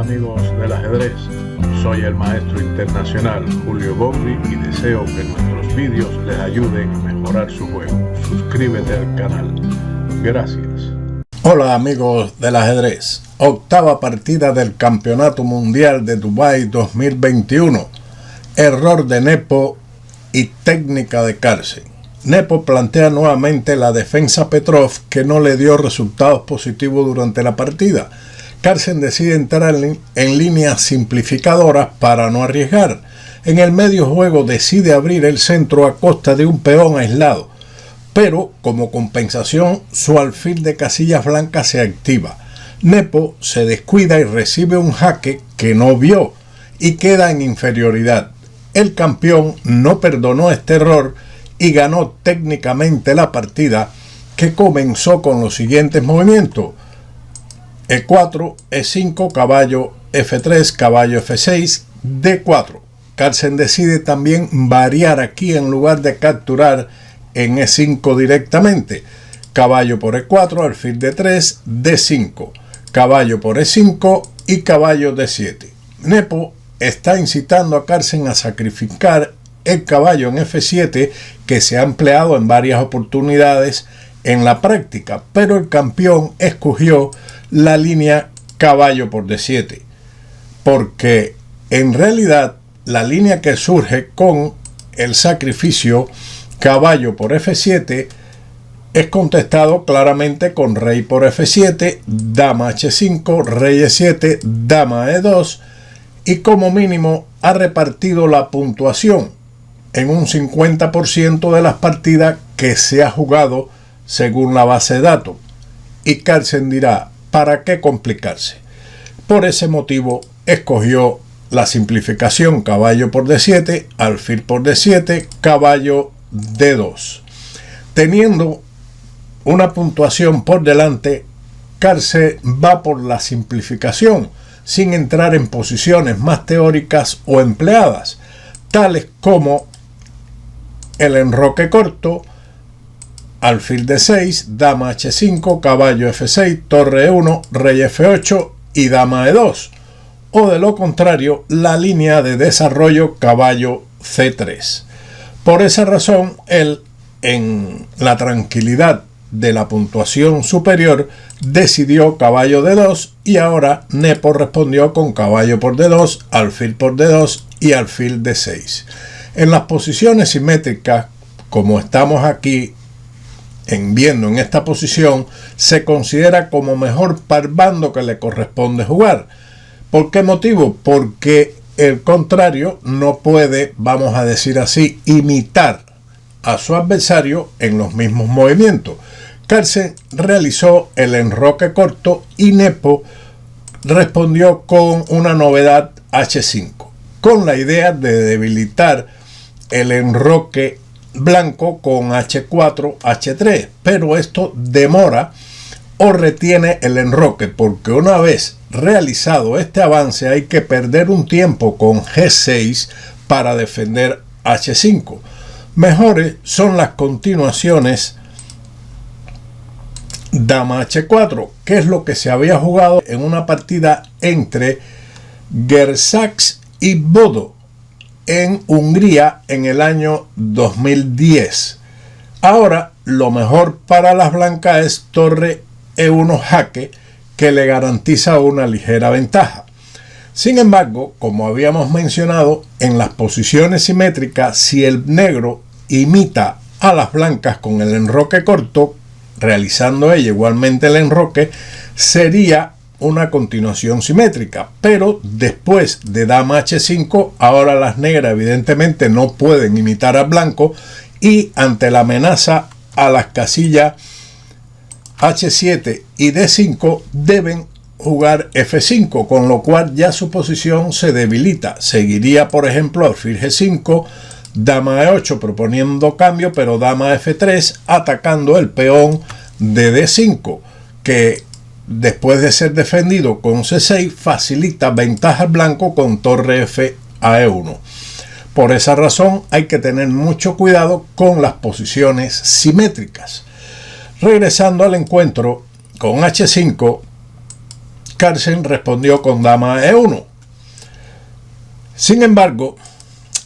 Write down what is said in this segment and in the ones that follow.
amigos del ajedrez, soy el maestro internacional Julio Bombi y deseo que nuestros vídeos les ayuden a mejorar su juego. Suscríbete al canal. Gracias. Hola amigos del ajedrez, octava partida del Campeonato Mundial de Dubái 2021. Error de Nepo y técnica de Carlsen. Nepo plantea nuevamente la defensa Petrov que no le dio resultados positivos durante la partida. Carlsen decide entrar en líneas simplificadoras para no arriesgar. En el medio juego decide abrir el centro a costa de un peón aislado, pero como compensación su alfil de casillas blancas se activa. Nepo se descuida y recibe un jaque que no vio y queda en inferioridad. El campeón no perdonó este error y ganó técnicamente la partida, que comenzó con los siguientes movimientos: E4, E5, caballo F3, caballo F6, D4. Carlsen decide también variar aquí en lugar de capturar en E5 directamente. Caballo por E4, alfil D3, D5, caballo por E5 y caballo D7. Nepo está incitando a Carlsen a sacrificar el caballo en F7, que se ha empleado en varias oportunidades en la práctica, pero el campeón escogió la línea caballo por D7, porque en realidad la línea que surge con el sacrificio caballo por F7 es contestado claramente con rey por F7, dama H5, rey E7, dama E2, y como mínimo ha repartido la puntuación en un 50% de las partidas que se ha jugado según la base de datos. Y Carlsen dirá: ¿para qué complicarse? Por ese motivo escogió la simplificación caballo por D7, alfil por D7, caballo D2. Teniendo una puntuación por delante, Carlsen va por la simplificación, sin entrar en posiciones más teóricas o empleadas, tales como el enroque corto, alfil D6, dama H5, caballo F6, torre E1, rey F8 y dama E2, o de lo contrario, la línea de desarrollo caballo C3. Por esa razón, él, en la tranquilidad de la puntuación superior, decidió caballo D2 y ahora Nepo respondió con caballo por D2, alfil por D2 y alfil D6. En las posiciones simétricas, como estamos aquí viendo en esta posición, se considera como mejor par bando que le corresponde jugar. ¿Por qué motivo? Porque el contrario no puede, vamos a decir así, imitar a su adversario en los mismos movimientos. Carlsen realizó el enroque corto y Nepo respondió con una novedad H5, con la idea de debilitar el enroque blanco con H4, H3, pero esto demora o retiene el enroque, porque una vez realizado este avance hay que perder un tiempo con G6 para defender H5. Mejores son las continuaciones dama H4, que es lo que se había jugado en una partida entre Gersax y Bodo en Hungría en el año 2010. Ahora lo mejor para las blancas es torre E1 jaque, que le garantiza una ligera ventaja. Sin embargo, como habíamos mencionado, en las posiciones simétricas, si el negro imita a las blancas con el enroque corto, realizando ella igualmente el enroque, sería una continuación simétrica, pero después de dama H5, ahora las negras evidentemente no pueden imitar al blanco y ante la amenaza a las casillas H7 y D5 deben jugar F5, con lo cual ya su posición se debilita. Seguiría, por ejemplo, alfil G5, dama E8 proponiendo cambio, pero dama F3 atacando el peón de D5, que después de ser defendido con C6 facilita ventaja al blanco con torre F a E1. Por esa razón hay que tener mucho cuidado con las posiciones simétricas. Regresando al encuentro con H5, Carlsen respondió con dama E1. Sin embargo,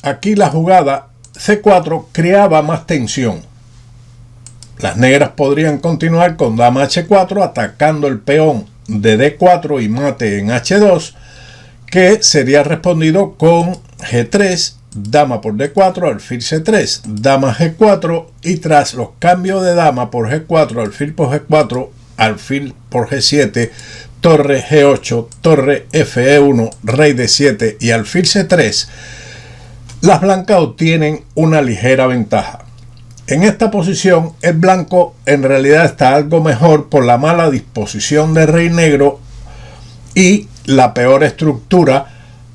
aquí la jugada C4 creaba más tensión. Las negras podrían continuar con dama H4 atacando el peón de D4 y mate en H2, que sería respondido con G3, dama por D4, alfil C3, dama G4, y tras los cambios de dama por G4, alfil por G4, alfil por G7, torre G8, torre Fe1, rey D7 y alfil C3, las blancas obtienen una ligera ventaja. En esta posición, el blanco en realidad está algo mejor por la mala disposición de rey negro y la peor estructura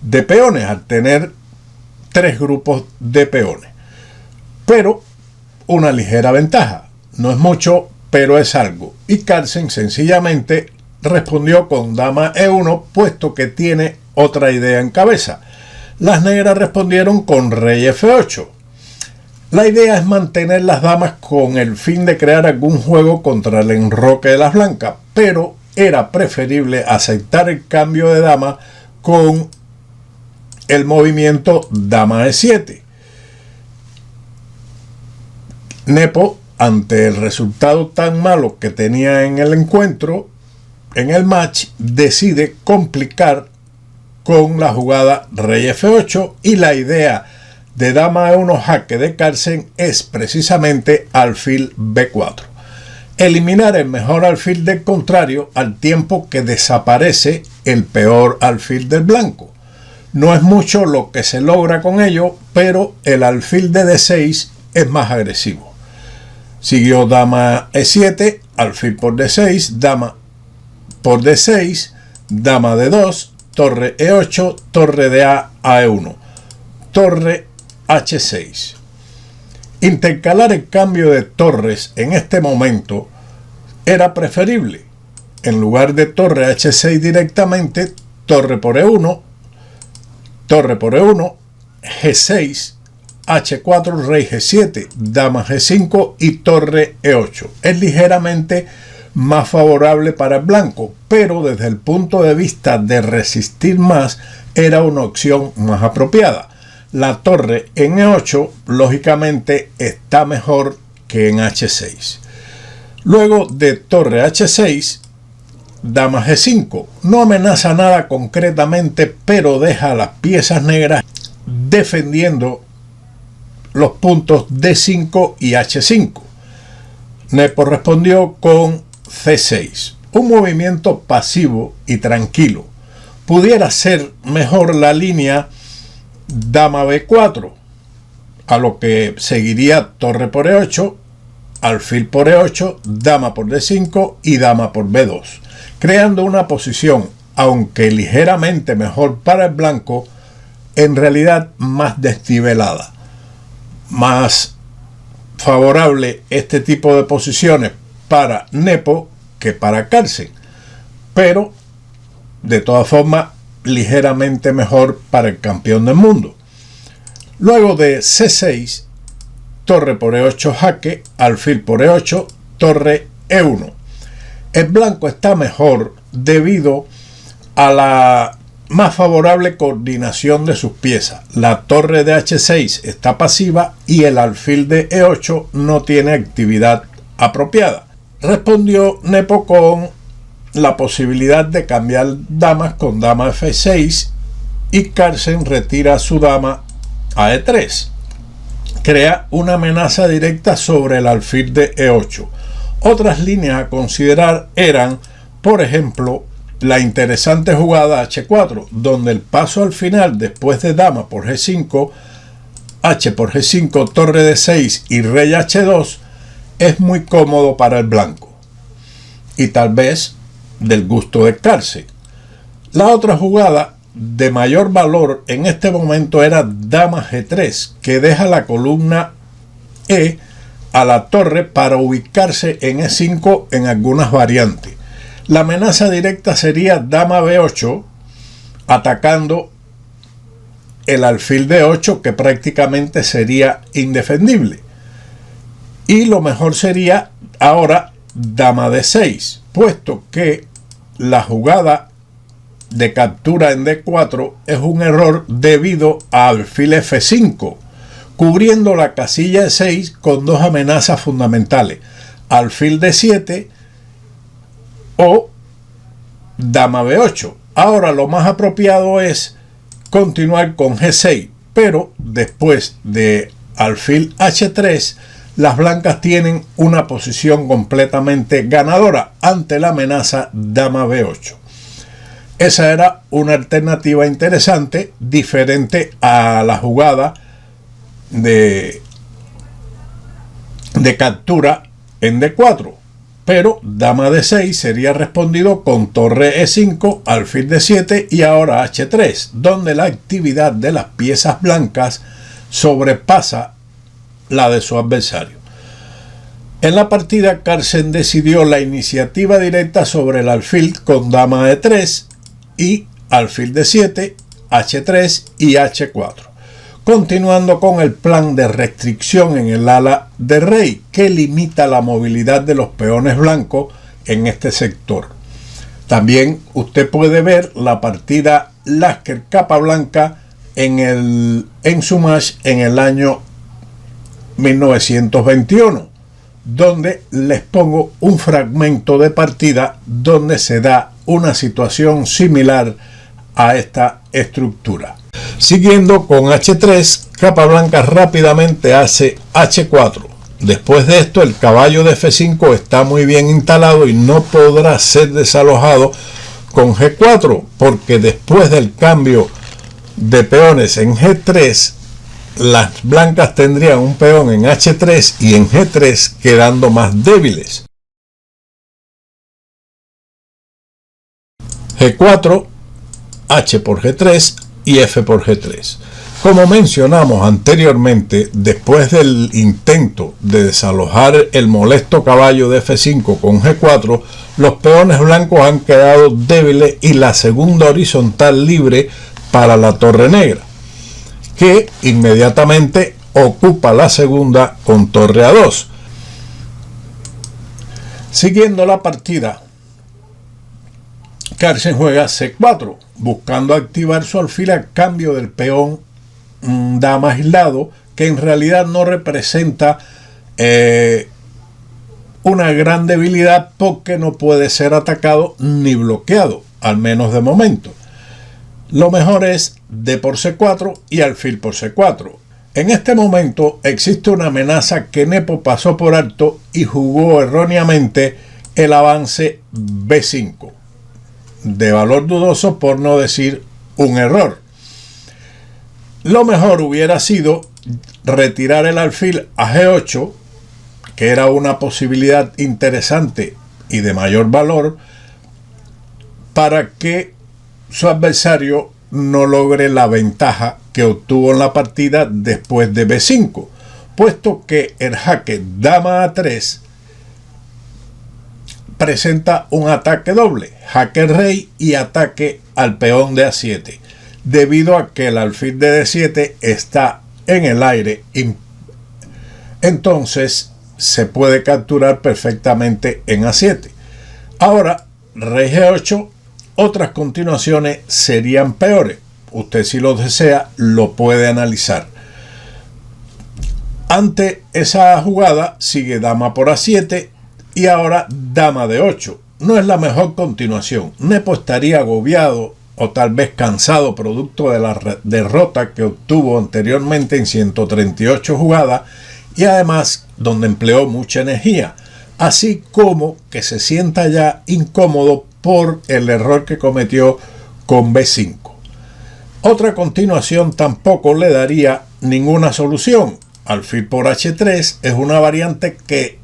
de peones al tener 3 grupos de peones. Pero una ligera ventaja. No es mucho, pero es algo. Y Carlsen sencillamente respondió con dama E1, puesto que tiene otra idea en cabeza. Las negras respondieron con rey F8. La idea es mantener las damas con el fin de crear algún juego contra el enroque de las blancas, pero era preferible aceptar el cambio de dama con el movimiento dama E7. Nepo, ante el resultado tan malo que tenía en el encuentro, en el match, decide complicar con la jugada rey F8, y la idea de dama E1 jaque de Carlsen es precisamente alfil B4. Eliminar el mejor alfil del contrario al tiempo que desaparece el peor alfil del blanco. No es mucho lo que se logra con ello, pero el alfil de D6 es más agresivo. Siguió dama E7, alfil por D6, dama por D6, dama D2, torre E8, torre de A a E1, torre H6. Intercalar el cambio de torres en este momento era preferible. En lugar de torre H6 directamente, torre por E1, torre por E1, G6, H4, rey G7, dama G5 y torre E8. Es ligeramente más favorable para el blanco, pero desde el punto de vista de resistir más, era una opción más apropiada. La torre en E8 lógicamente está mejor que en H6. Luego de torre H6, dama G5. No amenaza nada concretamente, pero deja las piezas negras defendiendo los puntos D5 y H5. Nepo respondió con C6, un movimiento pasivo y tranquilo. Pudiera ser mejor la línea dama B4, a lo que seguiría torre por E8, alfil por E8, dama por D5 y dama por B2, creando una posición, aunque ligeramente mejor para el blanco, en realidad más desnivelada. Más favorable este tipo de posiciones para Nepo que para Carlsen, pero de todas formas ligeramente mejor para el campeón del mundo. Luego de C6, torre por E8 jaque, alfil por E8, torre E1. El blanco está mejor debido a la más favorable coordinación de sus piezas. La torre de H6 está pasiva y el alfil de E8 no tiene actividad apropiada. Respondió Nepo con la posibilidad de cambiar damas con dama F6 y Carlsen retira su dama a E3. Crea una amenaza directa sobre el alfil de E8. Otras líneas a considerar eran, por ejemplo, la interesante jugada H4, donde el paso al final después de dama por G5, H por G5, torre D6 y rey H2 es muy cómodo para el blanco y tal vez del gusto de Carlsen. La otra jugada de mayor valor en este momento era dama G3, que deja la columna E a la torre para ubicarse en E5 en algunas variantes. La amenaza directa sería dama B8 atacando el alfil de 8, que prácticamente sería indefendible. Y lo mejor sería ahora dama D6, puesto que la jugada de captura en D4 es un error debido a alfil F5, cubriendo la casilla E6 con dos amenazas fundamentales, alfil D7 o dama B8. Ahora lo más apropiado es continuar con G6, pero después de alfil H3, las blancas tienen una posición completamente ganadora ante la amenaza dama B8. Esa era una alternativa interesante, diferente a la jugada de captura en D4. Pero dama D6 sería respondido con torre E5, alfil D7 y ahora H3, donde la actividad de las piezas blancas sobrepasa la de su adversario. En la partida, Carlsen decidió la iniciativa directa sobre el alfil con dama E3 y alfil D7, H3 y H4, continuando con el plan de restricción en el ala de rey que limita la movilidad de los peones blancos en este sector. También usted puede ver la partida Lasker Capablanca en su match en el año 1921, donde les pongo un fragmento de partida donde se da una situación similar a esta estructura. Siguiendo con H3, Capablanca rápidamente hace H4. Después de esto, el caballo de F5 está muy bien instalado y no podrá ser desalojado con G4, porque después del cambio de peones en G3, las blancas tendrían un peón en H3 y en G3 quedando más débiles. G4, H por G3 y F por G3. Como mencionamos anteriormente, después del intento de desalojar el molesto caballo de F5 con G4, los peones blancos han quedado débiles y la segunda horizontal libre para la torre negra, que inmediatamente ocupa la segunda con torre A2. Siguiendo la partida, Carlsen juega C4, buscando activar su alfil a cambio del peón dama aislado, que en realidad no representa una gran debilidad porque no puede ser atacado ni bloqueado, al menos de momento. Lo mejor es D por C4 y alfil por C4. En este momento existe una amenaza que Nepo pasó por alto y jugó erróneamente el avance B5, de valor dudoso por no decir un error. Lo mejor hubiera sido retirar el alfil a G8, que era una posibilidad interesante y de mayor valor, para que su adversario no logre la ventaja que obtuvo en la partida después de B5, puesto que el jaque dama A3 presenta un ataque doble, jaque rey y ataque al peón de A7, debido a que el alfil de D7 está en el aire. Entonces se puede capturar perfectamente en A7. Ahora, rey G8, otras continuaciones serían peores. Usted, si lo desea, lo puede analizar. Ante esa jugada sigue dama por A7 y ahora dama de 8. No es la mejor continuación. Nepo estaría agobiado o tal vez cansado producto de la derrota que obtuvo anteriormente en 138 jugadas y además donde empleó mucha energía, así como que se sienta ya incómodo por el error que cometió con B5. Otra continuación tampoco le daría ninguna solución. Alfil por H3 es una variante que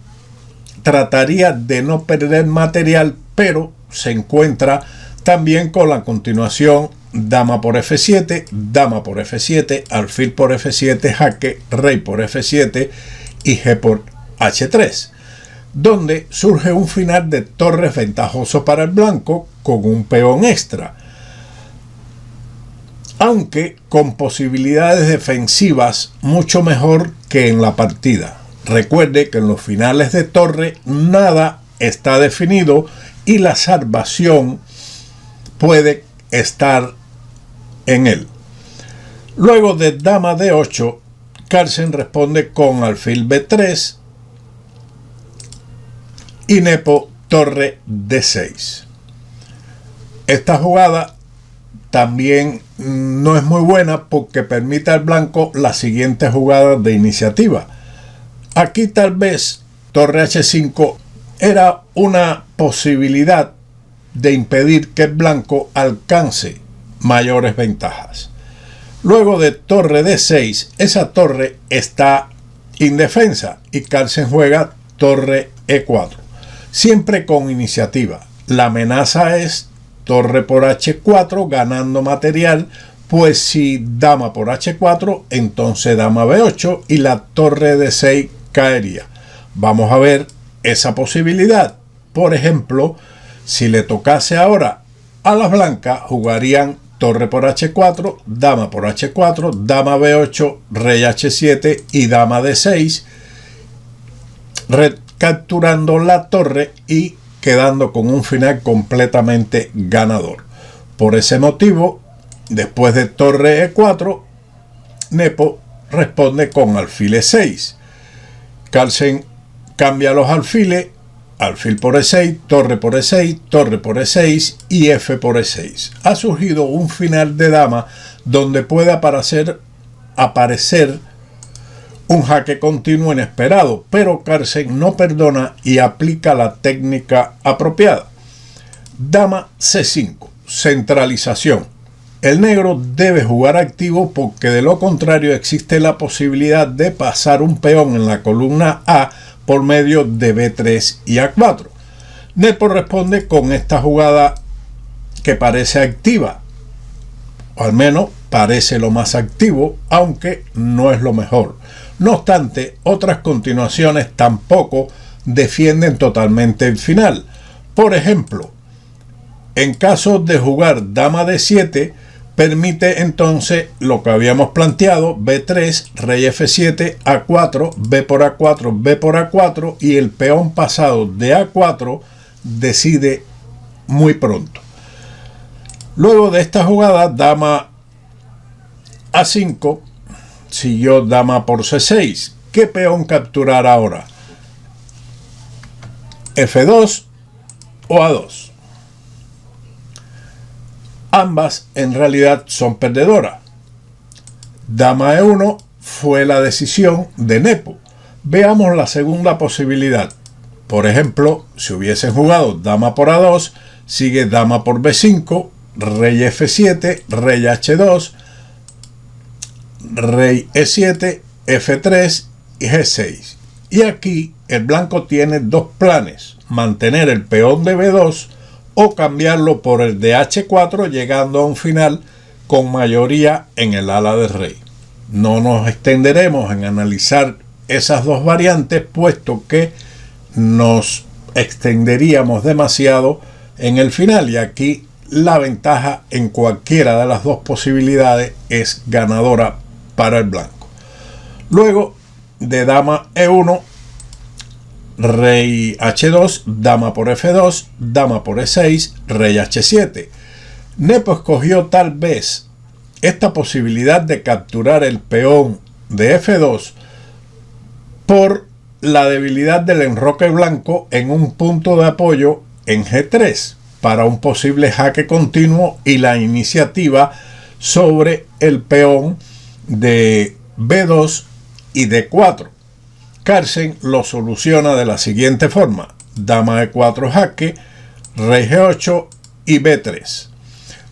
trataría de no perder material, pero se encuentra también con la continuación dama por F7, dama por F7, alfil por F7, jaque, rey por F7 y G por H3, donde surge un final de torres ventajoso para el blanco con un peón extra, aunque con posibilidades defensivas mucho mejor que en la partida. Recuerde que en los finales de torre nada está definido y la salvación puede estar en él. Luego de dama D8, Carlsen responde con alfil B3 y Nepo torre D6. Esta jugada también no es muy buena porque permite al blanco la siguiente jugada de iniciativa. Aquí tal vez torre H5 era una posibilidad de impedir que el blanco alcance mayores ventajas. Luego de torre D6, esa torre está indefensa y Carlsen juega torre E4, siempre con iniciativa. La amenaza es torre por H4 ganando material, pues si dama por H4, entonces dama B8 y la torre D6 caería. Vamos a ver esa posibilidad. Por ejemplo, si le tocase ahora a las blancas, jugarían torre por H4, dama por H4, dama B8, rey H7 y dama D6, recapturando la torre y quedando con un final completamente ganador. Por ese motivo, después de torre E4, Nepo responde con alfil E6. Carlsen cambia los alfiles, alfil por E6, torre por E6, torre por E6 y F por E6. Ha surgido un final de dama donde puede aparecer un jaque continuo inesperado, pero Carlsen no perdona y aplica la técnica apropiada. Dama C5, centralización. El negro debe jugar activo porque de lo contrario existe la posibilidad de pasar un peón en la columna A por medio de B3 y A4. Nepo responde con esta jugada que parece activa, o al menos parece lo más activo, aunque no es lo mejor. No obstante, otras continuaciones tampoco defienden totalmente el final. Por ejemplo, en caso de jugar dama D7, permite entonces lo que habíamos planteado: B3, rey F7, A4, B por A4, B por A4, y el peón pasado de A4 decide muy pronto. Luego de esta jugada, dama A5, siguió dama por C6. ¿Qué peón capturar ahora? F2 o A2. Ambas en realidad son perdedoras. Dama E1 fue la decisión de Nepo. Veamos la segunda posibilidad. Por ejemplo, si hubiesen jugado dama por A2, sigue dama por B5, rey F7, rey H2, rey E7, F3 y G6. Y aquí el blanco tiene dos planes: mantener el peón de B2 o cambiarlo por el de H4, llegando a un final con mayoría en el ala del rey. No nos extenderemos en analizar esas dos variantes, puesto que nos extenderíamos demasiado en el final, y aquí la ventaja en cualquiera de las dos posibilidades es ganadora para el blanco. Luego de dama E1, rey H2, dama por F2, dama por E6, rey H7. Nepo escogió tal vez esta posibilidad de capturar el peón de F2 por la debilidad del enroque blanco en un punto de apoyo en G3 para un posible jaque continuo y la iniciativa sobre el peón de B2 y D4. Carlsen lo soluciona de la siguiente forma: dama E4 jaque, rey G8 y B3.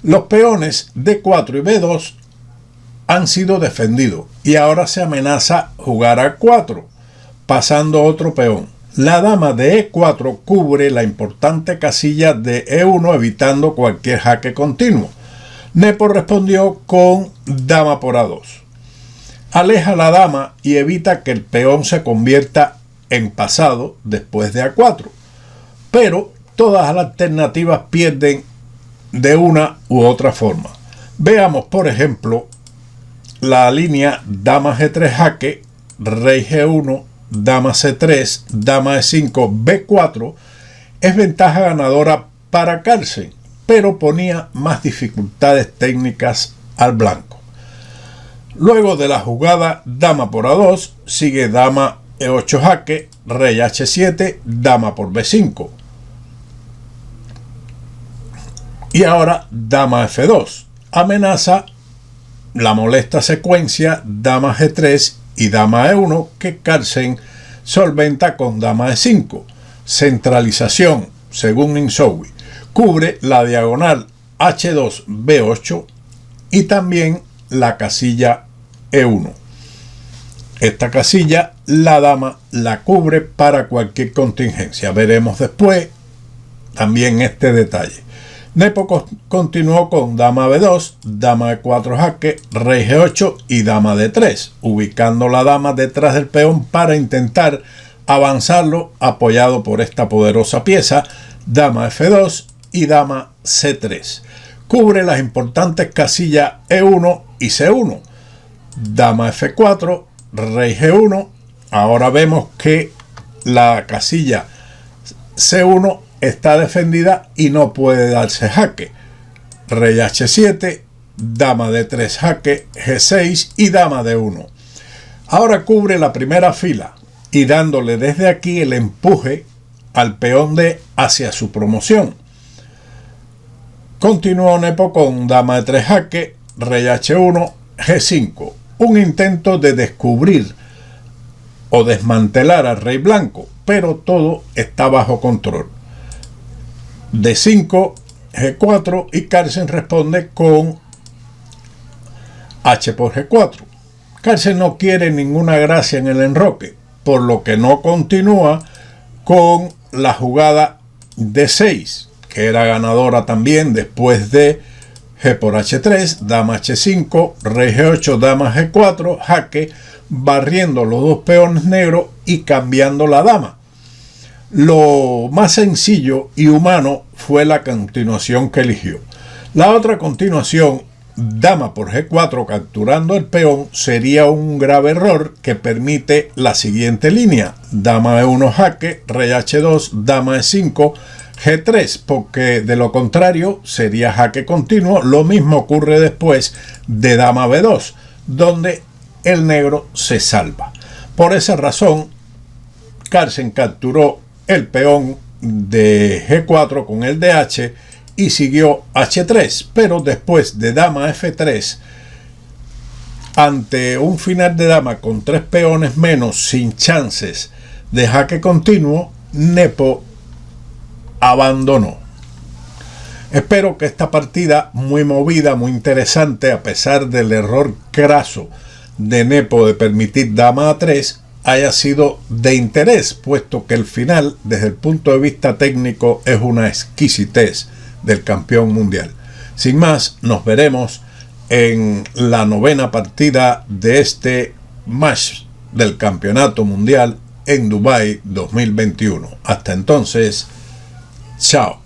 Los peones D4 y B2 han sido defendidos y ahora se amenaza jugar A4, pasando otro peón. La dama de E4 cubre la importante casilla de E1, evitando cualquier jaque continuo. Nepo respondió con dama por A2. Aleja la dama y evita que el peón se convierta en pasado después de A4. Pero todas las alternativas pierden de una u otra forma. Veamos, por ejemplo, la línea dama G3 jaque, rey G1, dama C3, dama E5, B4. Es ventaja ganadora para Carlsen, pero ponía más dificultades técnicas al blanco. Luego de la jugada dama por A2, sigue dama E8 jaque, rey H7, dama por B5. Y ahora dama F2. Amenaza la molesta secuencia dama G3 y dama E1 que Carlsen solventa con dama E5. Centralización, según Insowi, cubre la diagonal H2 B8 y también la casilla E1. Esta casilla la dama la cubre para cualquier contingencia. Veremos después también este detalle. Nepo continuó con dama B2, dama E4 jaque, rey G8 y dama D3, ubicando la dama detrás del peón para intentar avanzarlo apoyado por esta poderosa pieza, dama F2 y dama C3. Cubre las importantes casillas E1 y C1, dama F4, rey G1. Ahora vemos que la casilla C1 está defendida y no puede darse jaque. Rey H7, dama D3 jaque, G6 y dama D1. Ahora cubre la primera fila y dándole desde aquí el empuje al peón D hacia su promoción. Continuó Nepo con dama D3 jaque, rey H1, G5. Un intento de descubrir o desmantelar al rey blanco, pero todo está bajo control. D5, G4 y Carlsen responde con H por G4. Carlsen no quiere ninguna gracia en el enroque, por lo que no continúa con la jugada D6, que era ganadora también después de G por H3, dama H5, rey G8, dama G4, jaque, barriendo los dos peones negros y cambiando la dama. Lo más sencillo y humano fue la continuación que eligió. La otra continuación, dama por G4 capturando el peón, sería un grave error que permite la siguiente línea: dama E1 jaque, rey H2, dama E5, G3, porque de lo contrario sería jaque continuo. Lo mismo ocurre después de dama B2, donde el negro se salva. Por esa razón, Carlsen capturó el peón de G4 con el DH y siguió H3, pero después de dama F3, ante un final de dama con 3 peones menos sin chances de jaque continuo, Nepo abandonó. Espero que esta partida muy movida, muy interesante, a pesar del error craso de Nepo de permitir dama A3, haya sido de interés, puesto que el final, desde el punto de vista técnico, es una exquisitez del campeón mundial. Sin más, nos veremos en la 9ª partida de este match del Campeonato Mundial en Dubái 2021. Hasta entonces, chao.